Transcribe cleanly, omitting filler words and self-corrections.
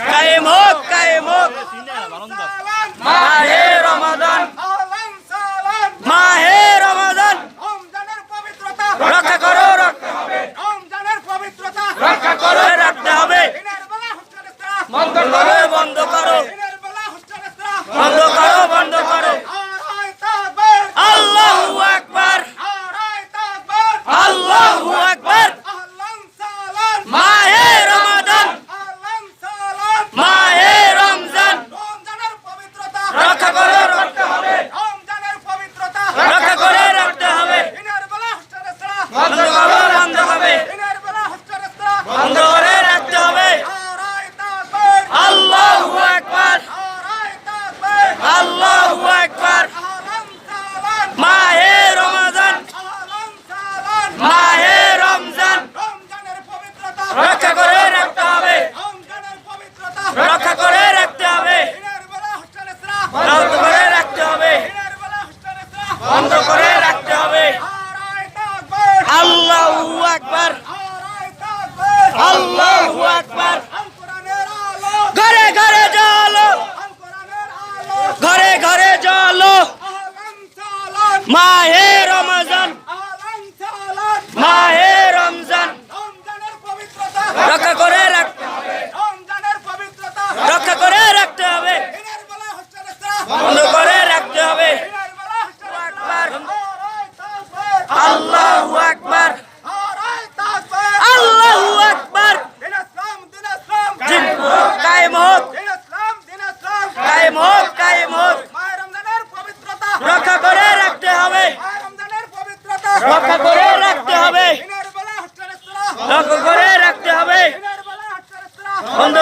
কায়েম হোক মাহে রমাদান মাহে রমাদান রক্ষা করো রক্ষা করো রাখতে হবে বন্ধ করো আল্লাহু আকবার আল্লাহু আকবার মাহে রমাদান মাহে রমজান রক্ষা করে রাখতে হবে রক্ষা করে রাখতে হবে বন্ধ হবে বন্ধ করে রাখতে হবে আল্লাহু আকবার আল্লাহু আকবার মাহে রমাদান মাহে রমজান রক্ষা করে রাখতে হবে রক্ষা করে রাখতে হবে বন্ধ করে রাখতে হবে বন্ধ করে রাখতে হবে আল্লাহু আকবার আল্লাহু আকবার ঘরে ঘরে চলো ঘরে ঘরে চলো মাহে রমজান মাহে রমজান রক্ষা করে রাখতে হবে রক্ষা করে রাখতে হবে বন্ধ করে রাখতে হবে আল্লাহু আকবার আল্লাহু আকবার কায়েম হোক রক্ষা করে রাখতে হবে রক্ষা করে রাখতে হবে রক্ষা করে রাখতে হবে বন্ধ